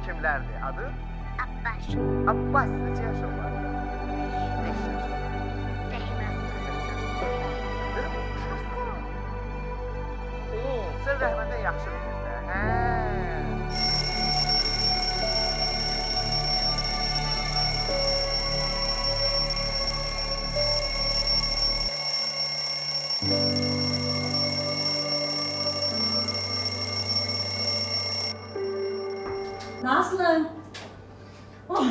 kimlerdi? Adı? Abbas. Abbas. Neçə yaşın var? 5 yaşın. Rəhmət. Oo, sen Rəhməndən yaxşı bilirsən. Hə. Nazlı. Oh,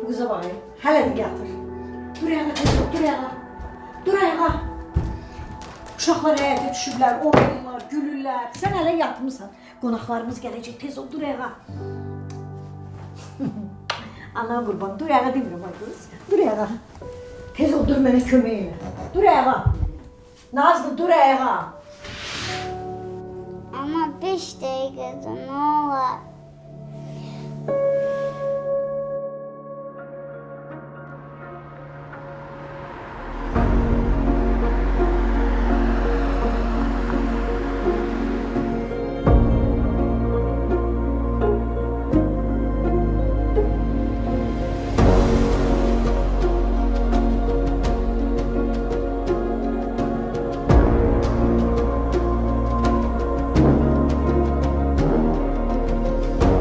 bu kıza bakayım. Hele de getir. Dur ayağa tez ol, dur ayağa. Dur ayağa. Uşaqlar həyətə düşüblər, oynayırlar, gülürlər. Sən hələ yatmısan. Qonaqlarımız gələcək, tez ol, dur ayağa. Ana qurban, dur ayağa demirəm ay qız. Dur ayağa. Tez ol, dur mənə kömək elə. Dur ayağa. Nazlı, dur ayağa. Ama 5 dəqiqədə nə olar?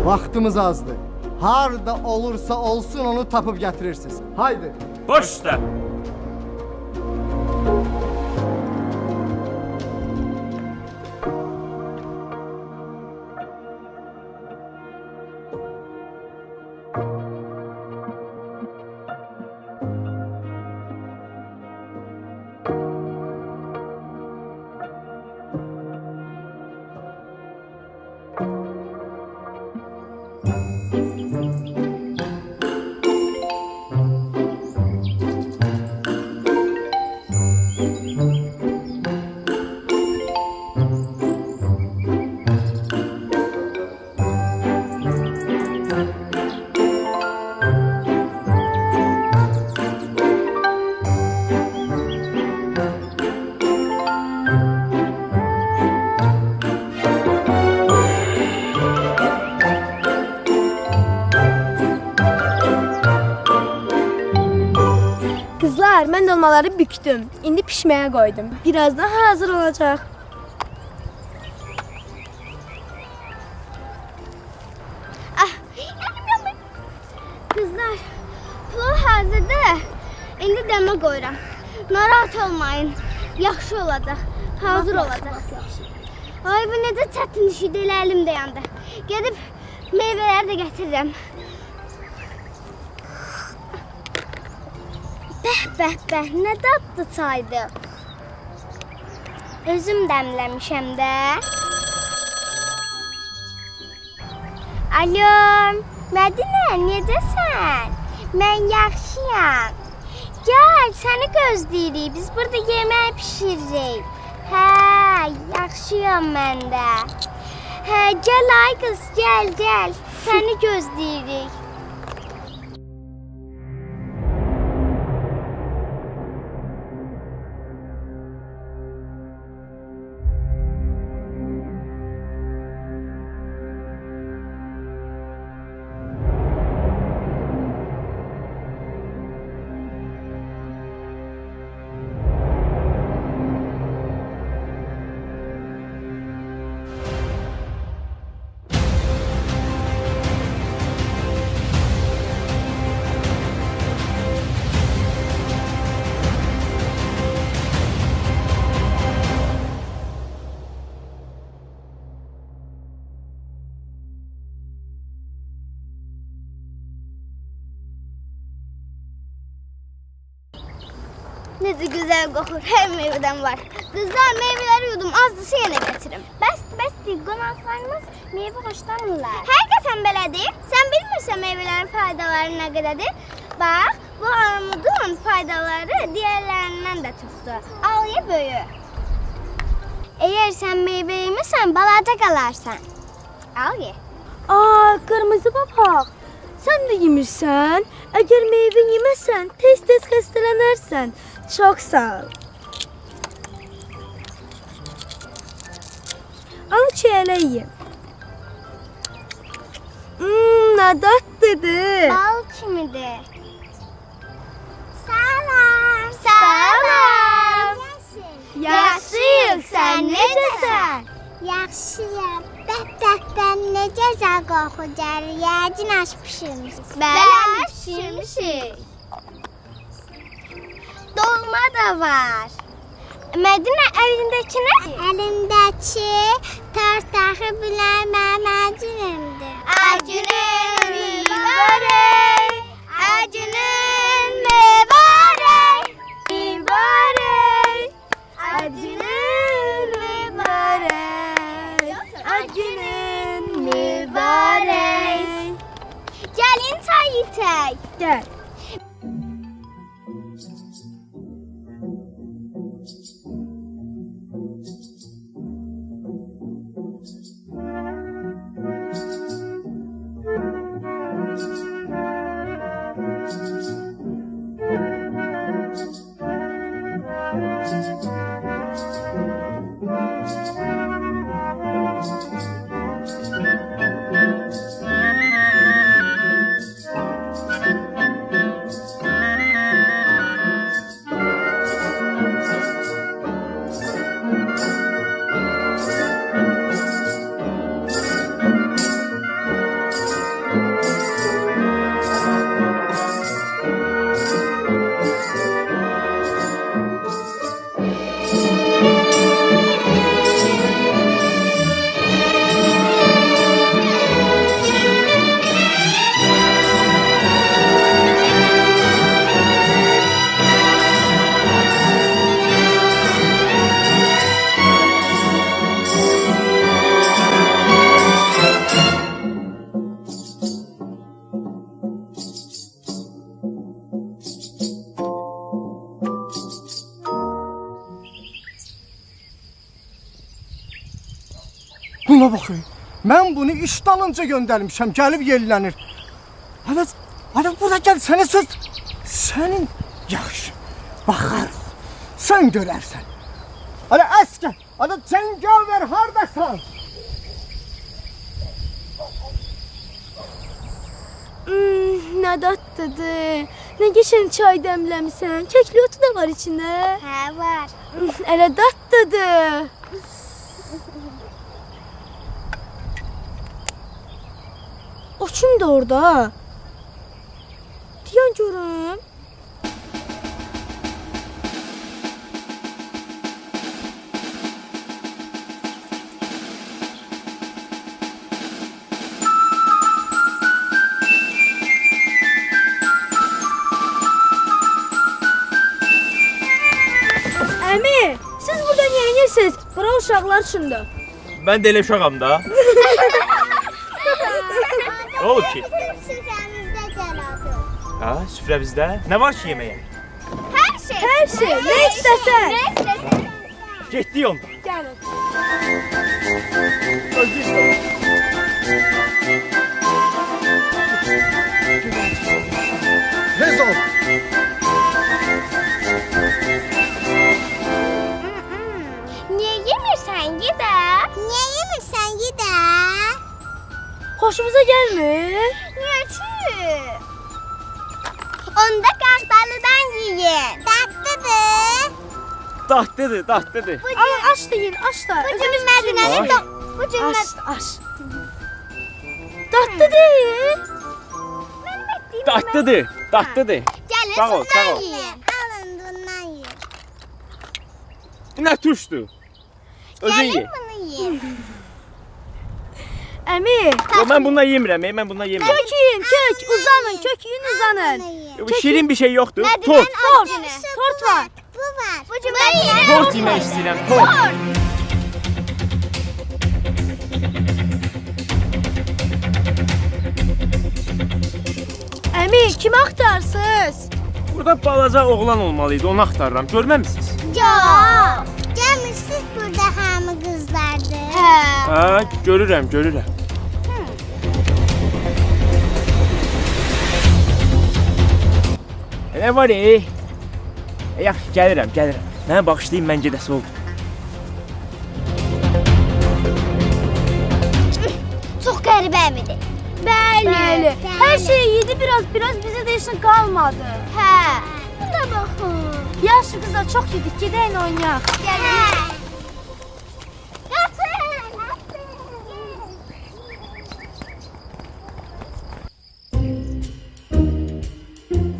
Vaxtımız azdır. Harda olursa olsun onu tapıp getirirsiniz. Haydi. Baş üstə. Kızlar, mən dolmaları büktüm. İndi pişməyə qoydum. Birazdan hazır olacaq. Kızlar, plov hazırdır. İndi dəmə qoyuram. Narahat olmayın. Yaxşı olacaq. Hazır olacaq. Ay bu necə çətin iş idi, elə əlim də yandı. Gedib meyvələri də gətirirəm. Bəh, nə dadlı çaydır. Özüm dəmləmişəm də. Alo, Mədinə, necəsən? Mən yaxşıyam. Gəl, səni gözləyirik. Biz burada yemək bişiririk. Hə, yaxşıyam mən də. Hə, gəl ay qız, gəl. Səni gözləyirik. Necə güzel qoxur, hər meyvədən var. Qızlar, meyvələri yudum, azdısı yenə gətirim. Bəs, qonaqlarımız meyvə xoşlanırlar. Həqiqətən belədir. Sən bilmirsən meyvələrin faydaları nə qədərdir? Bax, bu armudun faydaları digərlərindən də çoxdur. Al ye, böyü. Əgər sən meyvə yemirsən, balaca qalarsan. Al ye. Aa, qırmızı papaq. Sən də yemirsən. Əgər meyvə yeməsən, tez-tez xəstələnərsən. Çox sağ ol. Al çiyələ ye. Nadatlıdır. Bal kimidir? Salam. Salam. Yaxşıyıq, sən necəsən? Yaxşıyam. Bətətdən necə qoxu gəlir? Yəqin aş pişirmişsiniz. Bəli, pişirmişik. Dolma da var. Mədinə əlindəki nə? Əlimdəki tort taxı bilən mənim acınımdır. Acının mübarək, acının mübarək, mübarək, acının mübarək, acının mübarək. Gəlin çay içək. Gəl. Buna baxın. Mən bunu iş dalınca göndərmişəm, gəlib yellənir. Hələ bura gəl, sənə söz. Sənin yaxşı. Baxarız. Sən görərsən. Hələ əskər. Hələ cəngavər hardasan? Nadatlıdır. Nə geçən çay dəmləmisən? Kəkli otu da var içində. Hə, var. Elə dadlıdır. O kimdir orada? Diyan görüm. Əmi, siz burada niyə yeyirsiniz? Bura uşaqlar üçündür. Ben de elə uşağam da. Ne olub ki? Süfrəmizdə gəladır. Ha, süfrəmizdə. Nə var ki yeməyə? Hər şey. Hər şey, nə istəsən. Nə istəsən. Getdik onda. Gəlin. Tez ol. Niyə yemirsən gidə? Niyə yemirsən gidə? Xoşumuza gəlmir? Niyə ki? Onda qardalıdan yiyin. Dadlıdır. Dadlıdır, dadlıdır. Ay, aç da yiyin, aç da. Bu gün Mədinənin Ay. bu gün Aç, aç. Dadlı deyil. Dadlıdır, dadlıdır. Gəlin Sağ ol, sağ bundan ol. yiyin. Alın bundan yiyin. Nə tuşdu? Özün ye. Gəlin bunu yiyin. Əmi, Yo, mən bundan yemirəm, mən bundan yemirəm. kök yiyin, kök. Uzanın, kök yiyin, uzanın. Bunu yiyin. Yo, bu şirin bir şey yoxdur. Tort. Tort, tort var. Bu var. Bu gün mən yiyirəm. Tort yemək istəyirəm, tort. Əmi, kimi axtarsınız? Burada balaca oğlan olmalıydı, onu axtarıram. Görməmisiniz? Yox. Gəlmişsiniz burada hamı qızlardır. Hə. Ha, görürəm, görürəm. Nə var yaxşı, gəlirəm, gəlirəm. Mənə bağışlayın, mən gedəsi oldu. Çox qəribə əmidir. Bəli. Bəli. Hər şeyi yedi biraz bizə də işin qalmadı. Hə. Buna baxın. Yaşlı qızlar çox yedik, gedəyin oynayaq. Gəlin.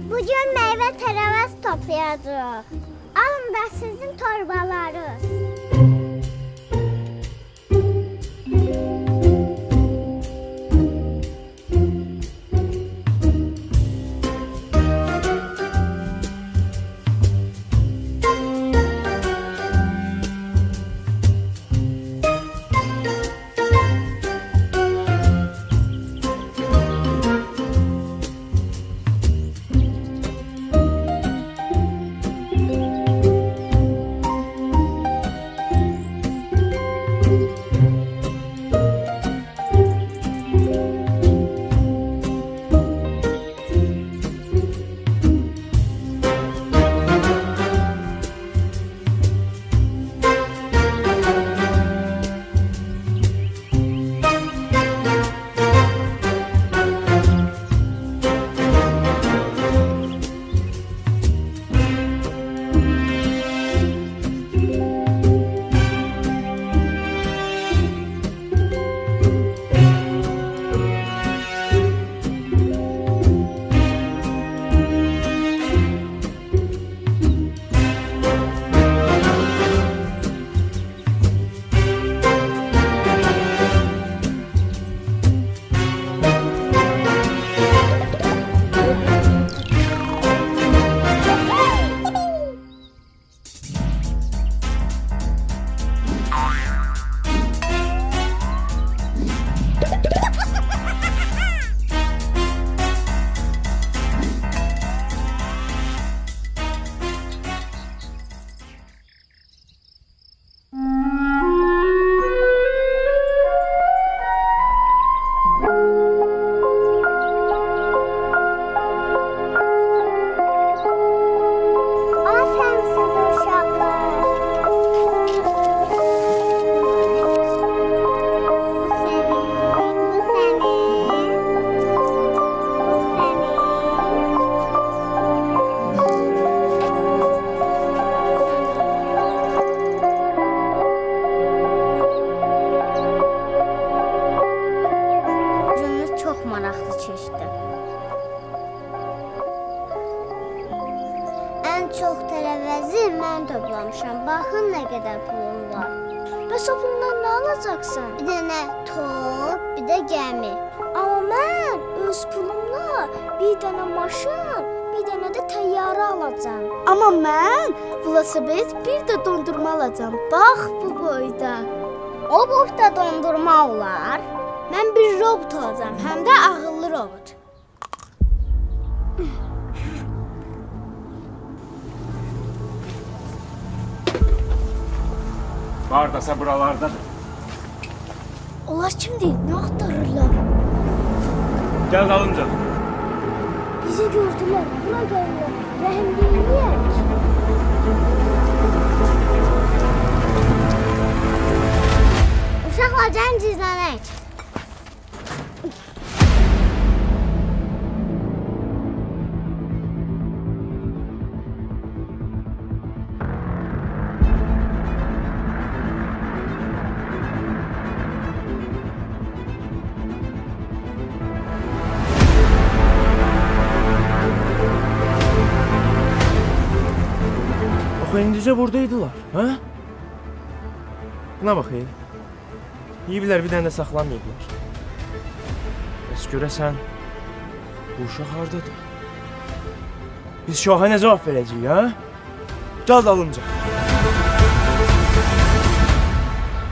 Bugün meyve terevaz toplayacağız. Alın da sizin torbalarınız. Çox tərəvəzi mən toplamışam. Baxın nə qədər pulum var. Bəs o bundan nə alacaqsan? Bir dənə top, bir də gəmi. Amma mən öz pulumla bir dənə maşın, bir dənə də təyyarə alacağam. Amma mən velosiped, bir də dondurma alacağam. Bax bu boyda. O boyda dondurma olar. Mən bir robot alacağam, həm də ağıllı robot. Hardasa buralardadır. Onlar kimdir? Nə axtarırlar? Gel dalınca. Bizi gördülər. Buna gəlirlər. Rəhim eləyək. Uşaqlar gəlin gizlənək. Bak indicə buradaydılar. Ha? Buna bak Yiyiblər bir dənə də saxlamayıblar. Bəs görəsən bu uşaq hardadır? Biz şaha nə cavab verəcəyik, ha? Gəl dalınca.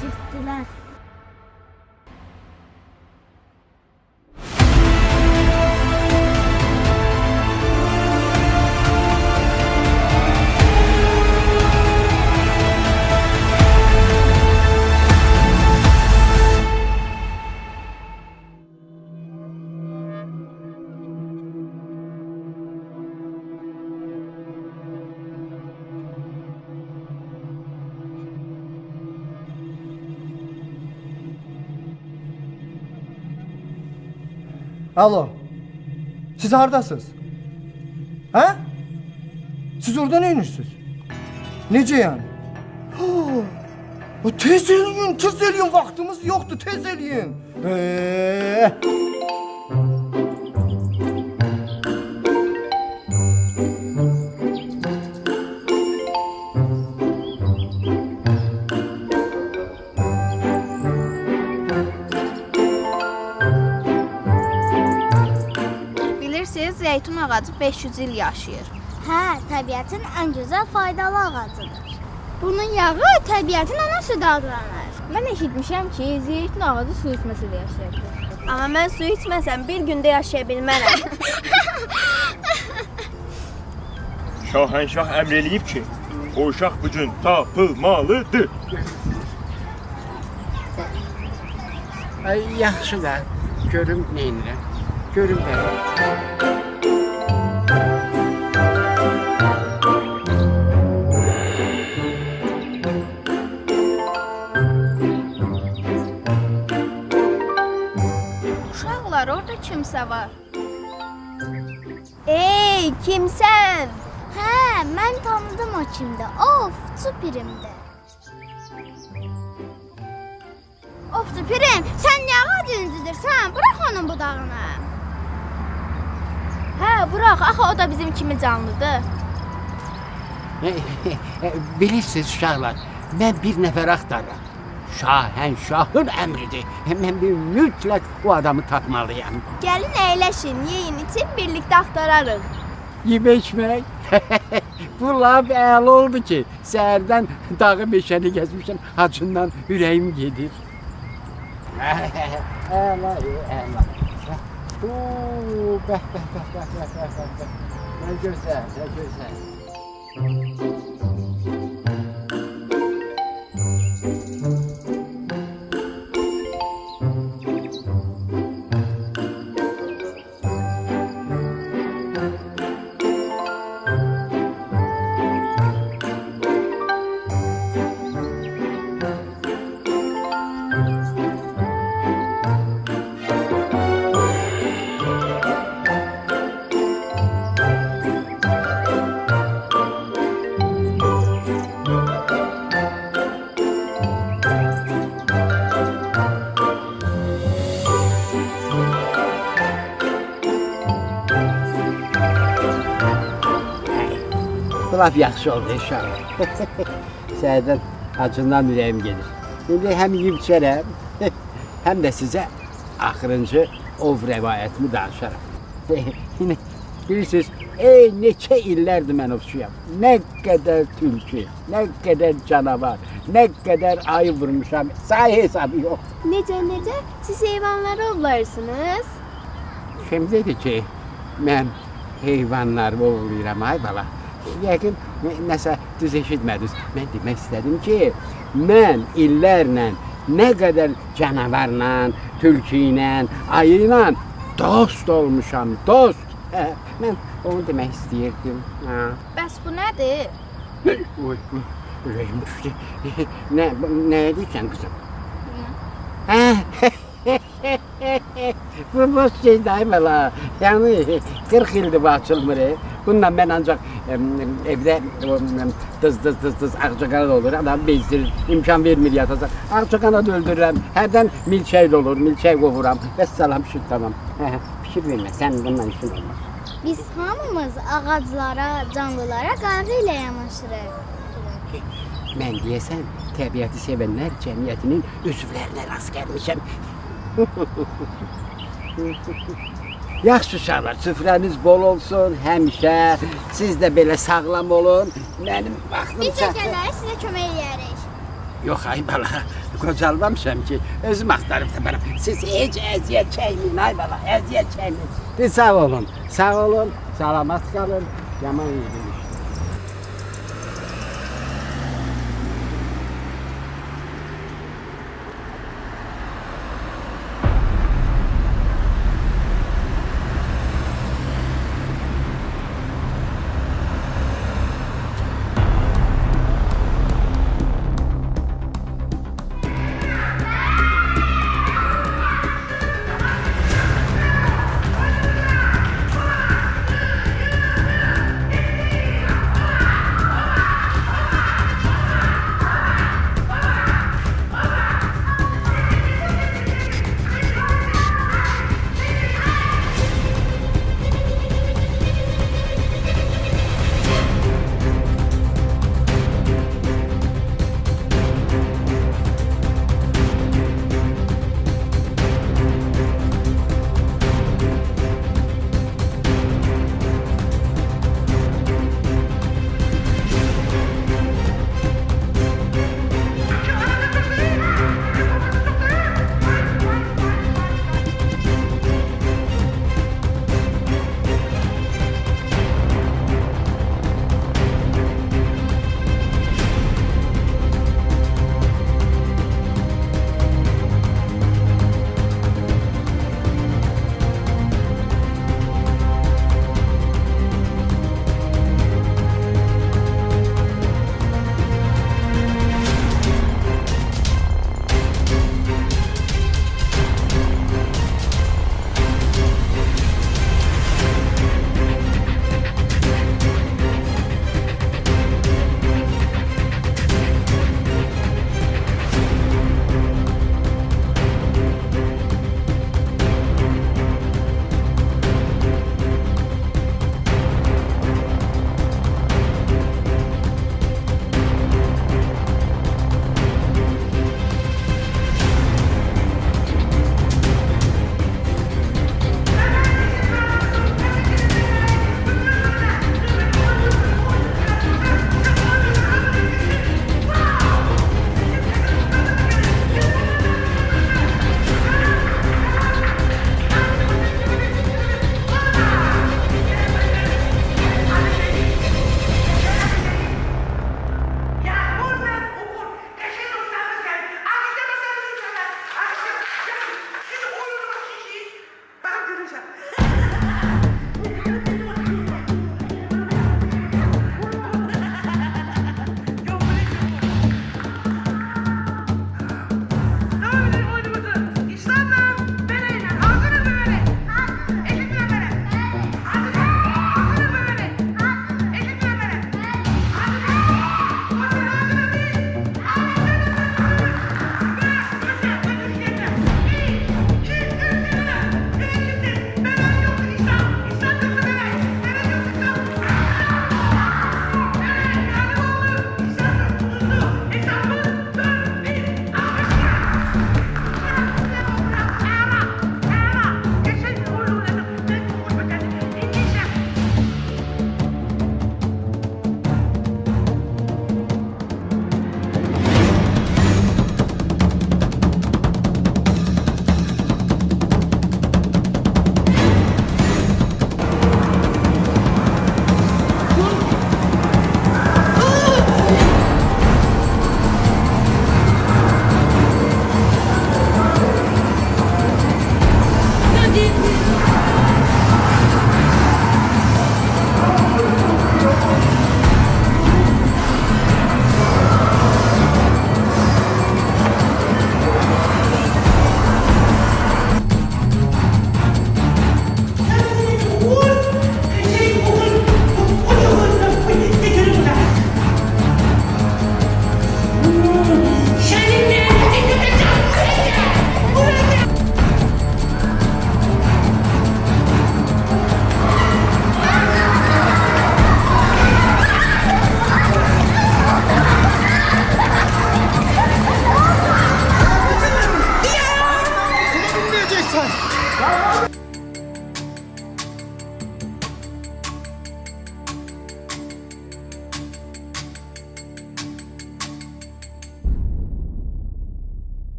Getdilər. Alo. Siz hardasınız? Ha? Siz orada ne inirsiniz? Nece yani? Tez eləyin, vaxtımız yoxdur, tez eləyin. Bilirsiniz, zeytun ağacı 500 il yaşayır. Hə, təbiətin ən gözəl faydalı ağacıdır. Bunun yağı təbiətin ana südü adlanır. Mən eşitmişəm ki, zeytun ağacı su içməsilə yaşayır. Amma mən su içməsəm bir gündə yaşaya bilmərəm. Şahənşah əmr eləyib ki, o uşaq bu gün tapılmalıdır. Ay, yaxşı da, görüm neynirəm, görüm də. Uşaqlar, orada kimsə var. Ey, kimsən? Hə, mən tanıdım o kimdə. Of, Süpirimdir. Of, Süpirim, sən nə ağacı incidirsən? Bırax onun budağını. Hə, bırax, axı o da bizim kimi canlıdır. Bilirsiniz uşaqlar, mən bir nəfər axtarıram. Şahənşahın əmridir. Mən bir mütləq bu adamı tapmalıyam. Gəlin əyləşin, yeyin, için birlikdə axtararıq. Yiyib içmək. Bu laf əla oldu ki, səhərdən dağı meşəni gəzmişəm, acından ürəyim gedir. Əla, əla. Bəh. Nə gözəl, nə gözəl. Laf yaxşı oldu inşallah. Səhərdən acından ürəyim gedir. İndi həm yiyib içərəm, həm də sizə axırıncı ov rəvayətimi danışaram. Yine bilirsiniz, neçə illərdir mən ovçuyam. Nə qədər tülkü, nə qədər canavar, nə qədər ayı vurmuşam, sayı hesabı yox. Necə? Siz heyvanları ovlarsınız? Kim dedi ki, mən heyvanları ovlayıram, ay bala. Yəqin nəsə düz eşitmədiniz. Mən demək istədim ki, mən illərlə nə qədər canavarla, tülkü ilə, ayı ilə dost olmuşam, dost. Mən onu demək istəyirdim. Bəs bu nədir? Oy, ürəyim düşdü. Nə edirsən qızım? Bu boş şey deyim hala. Yani 40 yıldır bu açılmır. Bununla ben ancak evde dız ağcaqanad olur. Adam bezdirir, imkan vermir yatacaq. Ağcaqanad öldürürəm. Hərdən milçək olur, milçək qovuram. Vəssalam, tamam. Fikir vermə, sən bununla işin olmaz. Biz hamımız ağaclara, canlılara qayğı ilə yanaşırıq. Mən deyəsən, təbiəti sevənlər cəmiyyətinin üzvlərinə rast gəlmişəm. Yaxşı uşaqlar, süfrəniz bol olsun həmişə. Siz də belə sağlam olun. Mənim vaxtım Biz də gələrək sizə kömək edərik. Yox ay bala, qocalmamışam ki, özüm axtarıb taparam. Siz heç əziyyət çəkməyin ay bala, əziyyət çəkməyin. Sağ olun, salamat qalın, yaman yedim.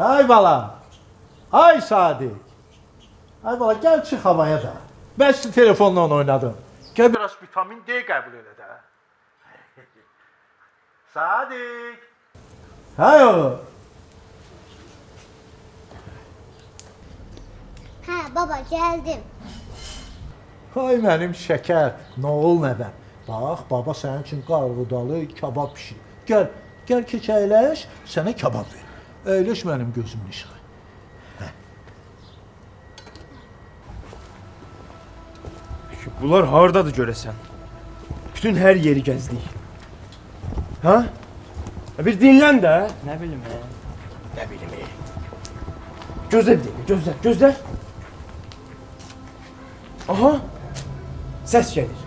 Ay bala. Ay Sadık. Ay bala gel çık havaya da. Ben şimdi telefonla oynadım. Gel biraz vitamin D kabul elə də. Sadık. Hay oğlum. Ha baba geldim. Ay mənim şəkər, noğul nəvəm. Bax, baba sənin üçün qarğıdalı kabab pişir. Gəl, gəl keç əyləş, sənə kabab ver. Əyləş mənim gözümün işığı. Bunlar hardadır görəsən? Bütün hər yeri gəzdik. Ha? Bir dinlən də. Nə bilim ya. Nə bilim ya. Gözlə bir dəqiqə, gözlə, gözlə. Aha. Səs gəlir.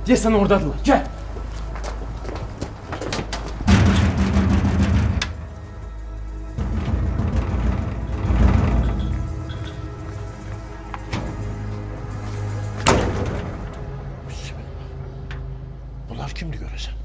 Deyəsən oradadılar. Gəl. Bunlar kimdi görəsən?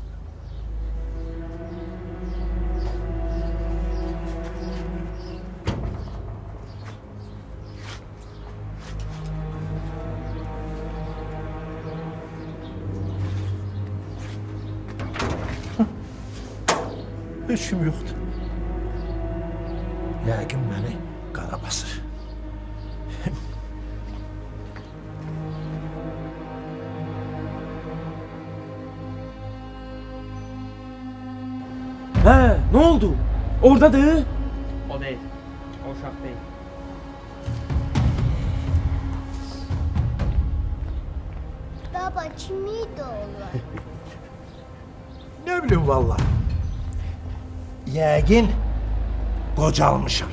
Heç kim yoxdur. Yəqin məni qara basır. Hə, nə oldu? Oradadır. O değil. O uşaq değil. Baba kimiydi onlar? Ne bileyim valla. Yəqin qocalmışam.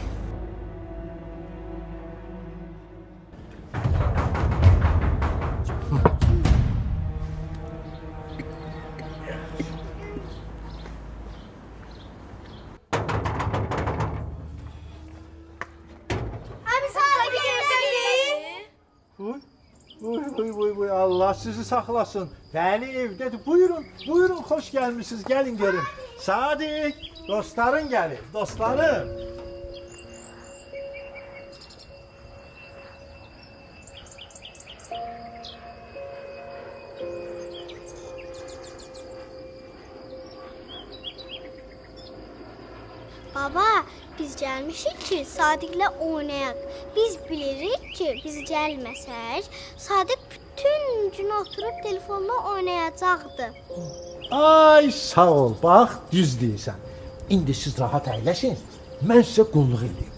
Uy Allah sizi saklasın. Veli evdedir. Buyurun, buyurun hoş gelmişsiniz. Gelin görün. Sadık, dostların gelin, dostlarım. Baba biz gelmişik ki Sadık'la oynayaq. Biz bilirik ki biz gəlməsək Sadık bütün gün oturup telefonla oynayacaqdı. Ay sağ ol, bak düz deyirsən. İndi siz rahat əyləşin. Mən sizə qulluq edeyim.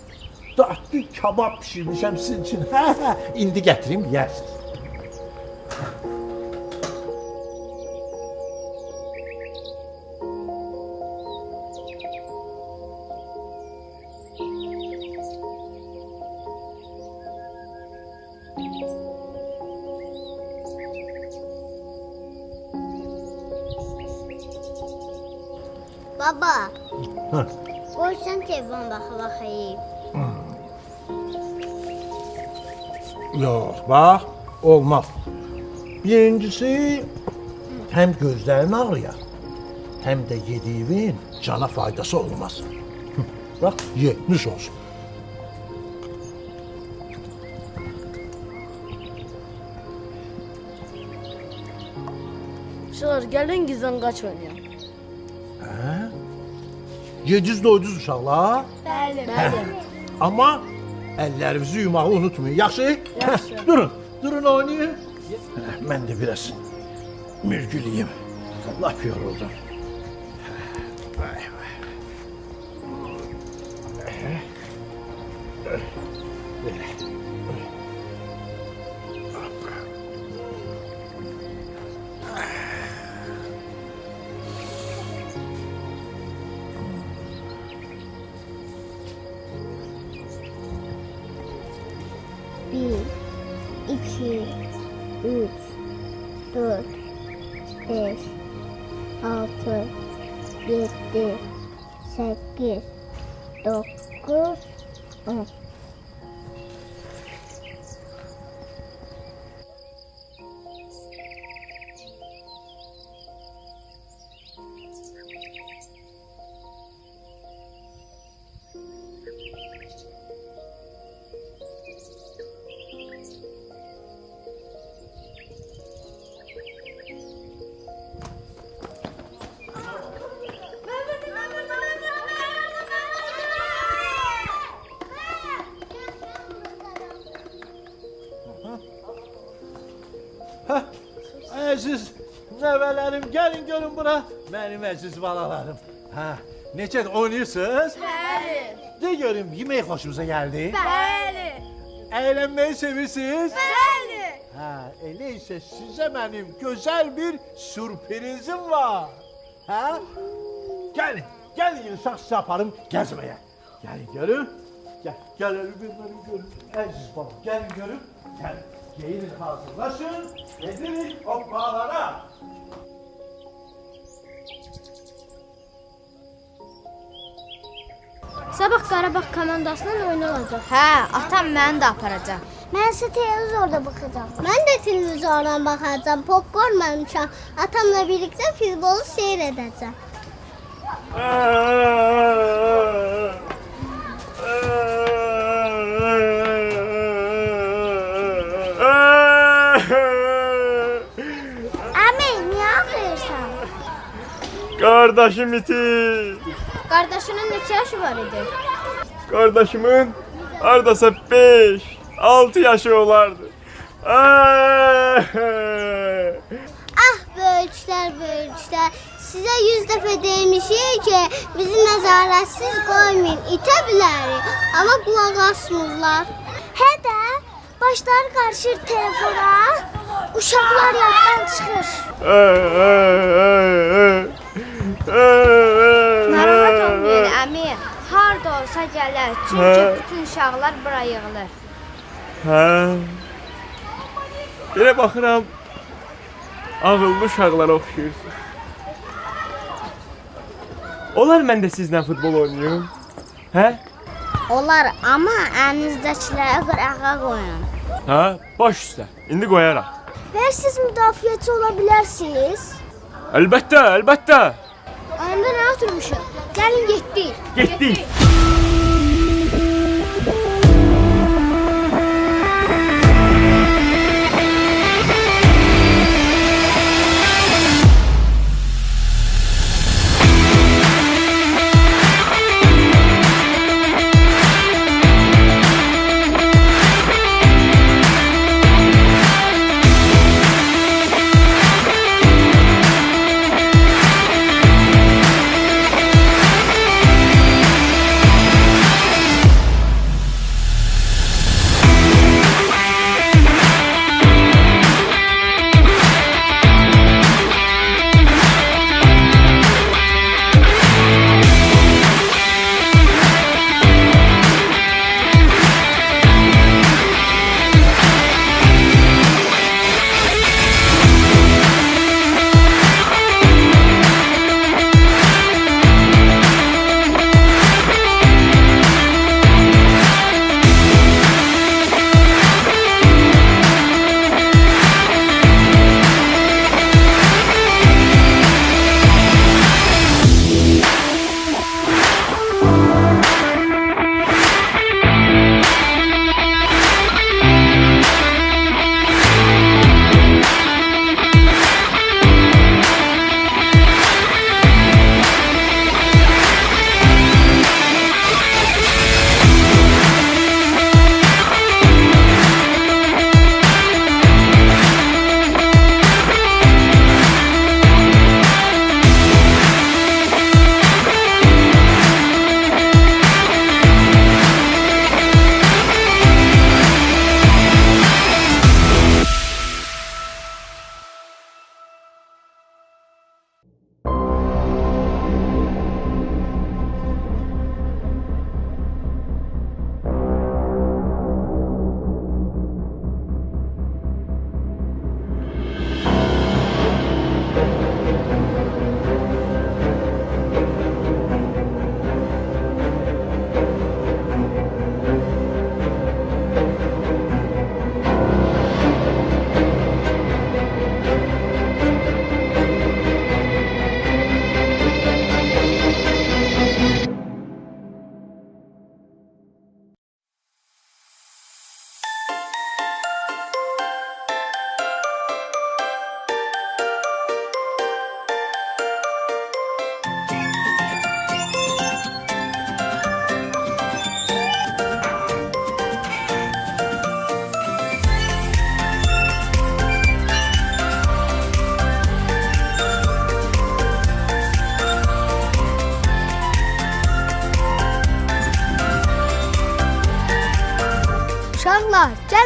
Dadlı kabab pişirmişəm sizin için. İndi gətirim yersiniz. Baba, Hə. qoy sən telefon baxayım. Yok bak olmaz. Birincisi hem gözlerin ağrıyar hem de yediğin cana faydası olmaz. Bak ye nuş olsun. Uşaqlar, gəlin gizlən qaç oynayaq. Yediz doyduz uşaqlar. Bəli. Ama ellerinizi yumağı unutmayın. Yaxşı? Durun. Durun oynayın. Ben de biraz mürgüleyeyim. Laf yoruldum. Vay vay. Bir, iki, üç, dört, beş, altı, yedi, sekiz, dokuz, on. Əziz nəvələrim, gəlin görün bura. Mənim əziz balalarım. Hə, necə oynayırsınız? Bəli. De görüm, yemək xoşunuza gəldi? Bəli. Əylənməyi sevirsiniz? Bəli. Hə, elə isə sizə mənim gözəl bir sürprizim var. Hə? Gəlin, gəlin uşaq sizi aparım gəzməyə. Gəlin görün. Gəl mənim görün. Əziz baba, gəlin görün. Gəlin. Geyinin hazırlaşın. Gedirik hoppalara. Sabah Qarabağ komandasının oyunu olacaq. Hə, atam məni də aparacaq. Mən isə televizorda baxacağam. Mən də televizordan baxacağam. Popcorn mənim. Atamla birlikte futbolu seyr edəcəm. Əmi, niyə ağlayırsan? Kardeşim itir. Qardaşının neçə yaşı var idi? Kardeşimin hardasa 5-6 yaşı olardı. Ah böyüklər. Sizə 100 dəfə demişik ki, bizi nəzarətsiz qoymayın. İtə bilərik. Amma qulaq asmırlar. Hə də, başları qarışır telefona, uşaqlar yaddan çıxır. Narahat olmayın əmi. Harda olsa gələr. Çünki bütün uşaqlar bura yığılır. Hə. Belə baxıram, ağıllı uşaqlara oxşayırsın. Olar mən də sizlə futbol oynayım? Hə? Olar, amma əlinizdəkilərə qırağa qoyun. Hə? Baş üstə. İndi qoyaram. Və siz müdafiəçi ola bilərsiniz. Əlbəttə, əlbəttə. Ayında nə oturmuşuq? Gəlin getdik. Getdik.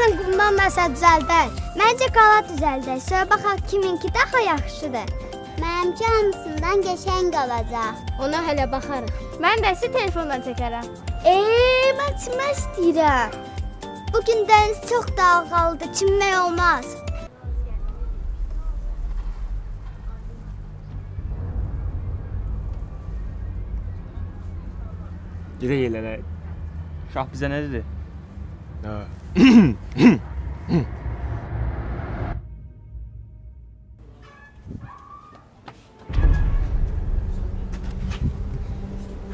deyəsən qumdan nəsə düzəldək. Məncə qala düzəldək. Sonra baxaq kiminki daha yaxşıdır. Mənimki hamısından qəşəng qalacaq. Ona hələ baxarıq. Mən də sizi telefondan çəkərəm. Mən çimmək istəyirəm. Bugün dəniz çox dalğalıdır, çimmək olmaz. Gedək yerlərə. Şah bizə nə dedi?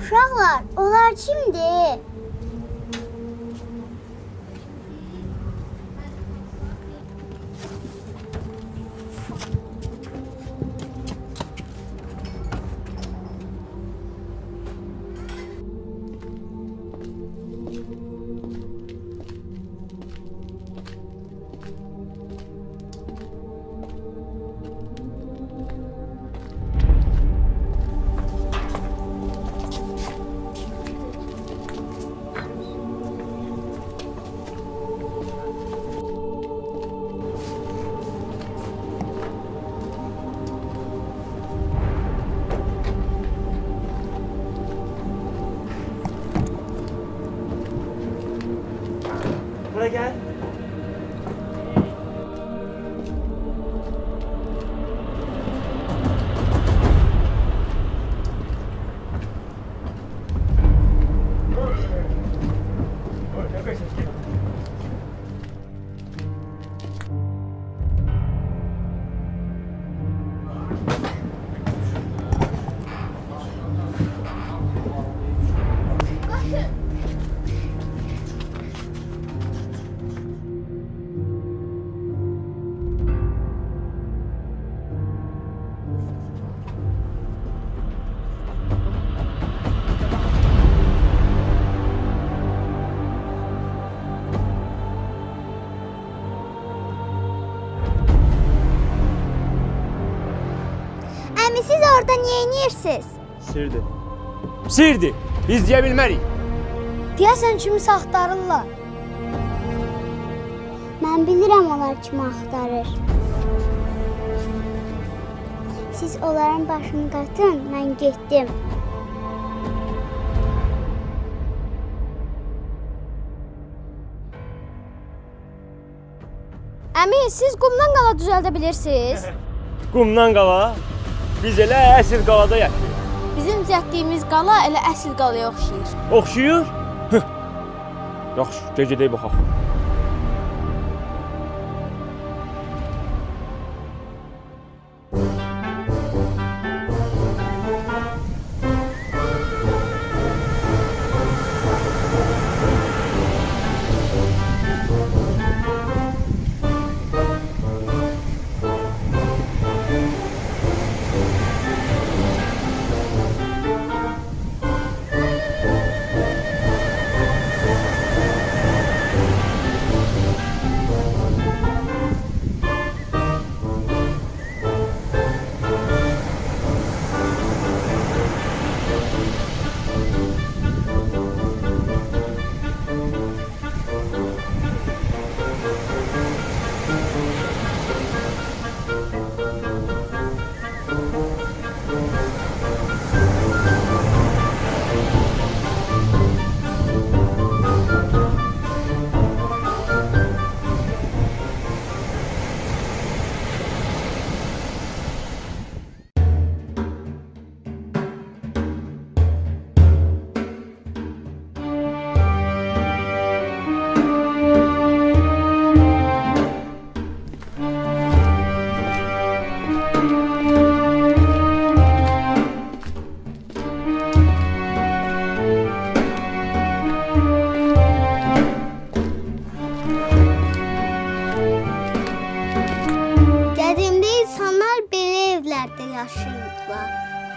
Uşaqlar, onlar kimdir? Buraya gel. Əmi, siz orada niyə inirsiniz? Sirdir. Sirdir. Biz deyə bilmərik. Deyəsən kimisə axtarırlar. Mən bilirəm onlar kimi axtarır. Siz onların başını qatın, mən getdim. Əmi, siz qumdan qala düzəldə bilirsiniz? Qumdan qala. Biz elə əsl qalada yaşayırıq. Bizim düzəltdiyimiz qala elə əsl qalaya oxşayır. Oxşuyur? Yaxşı, gedək baxaq.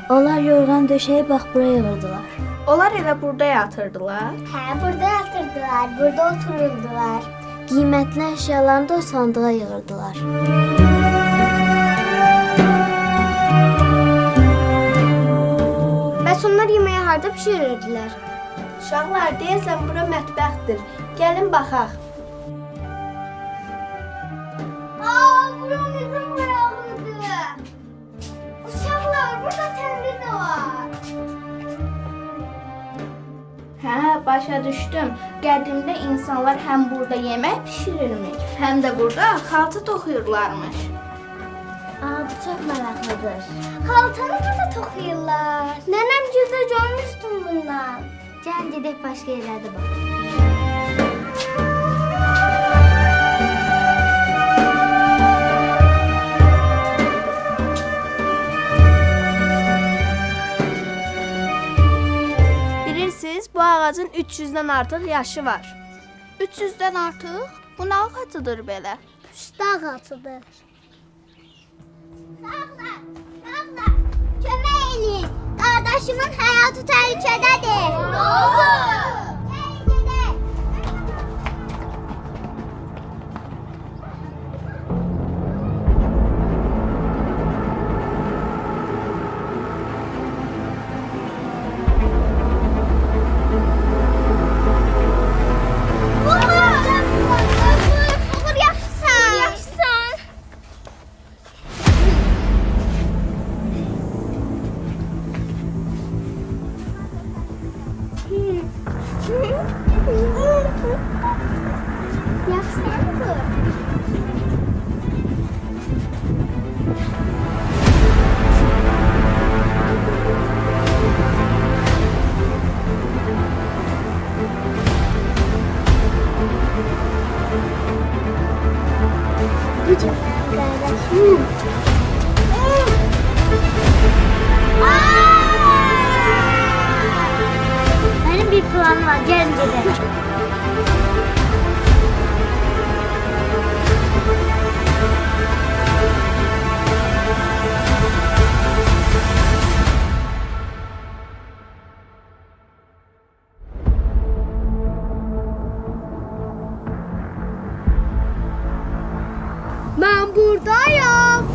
Onlar yorğan döşəyi bax bura yığırdılar. Onlar elə burada yatırdılar. Hə, burada yatırdılar, burada otururdular. Qiymətli əşyalarını da o sandığa yığırdılar. Bəs onlar yeməyi harda bişirirdilər? Uşaqlar, deyəsən bura mətbəxdir. Gəlin baxaq. başa düşdüm. Qədimdə insanlar həm burada yemək bişirirmiş, həm də burada xalça toxuyurlarmış. Aa, bu çox maraqlıdır. Xaltanı burada toxuyurlar. Nənəm güldə görmüşdüm bundan. Gəl gedək başqa yerlərdə bax. Bilirsiniz, bu ağacın 300-dən artıq yaşı var. 300-dən artıq? Bu nə ağacıdır belə? Püstə ağacıdır. Sağlar, sağlar. Kömək eləyin. Qardaşımın həyatı təhlükədədir. Nə oldu? Gəlin gedək. Uğur yaxşısan. Yaxşısan. Yaxşısan bu. Qardaşım. Benim bir planım var. Gel gidelim. Ben buradayım.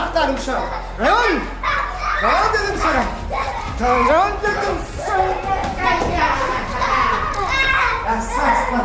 axtarmışam. Rayhan! Rayhan dedim sana. Rayhan dedim sana. Əsasla.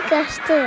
Qaçdı.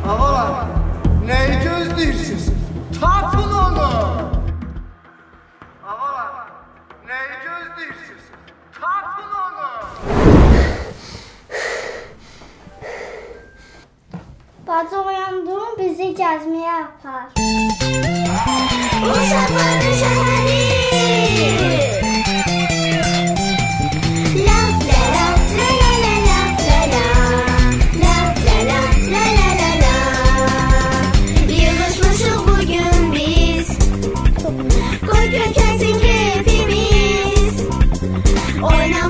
Ağalar, neyi gözləyirsiniz? Tapın onu! Ağalar, neyi gözləyirsiniz? Tapın onu! Bacı uyandırın, bizi gəzməyə apar. Uşaqların şəhəri. Laf la la la la la laf la la. Laf la la la la la la. Yığışmışıq bugün biz. Qoy kökəlsin keyfimiz. Oyna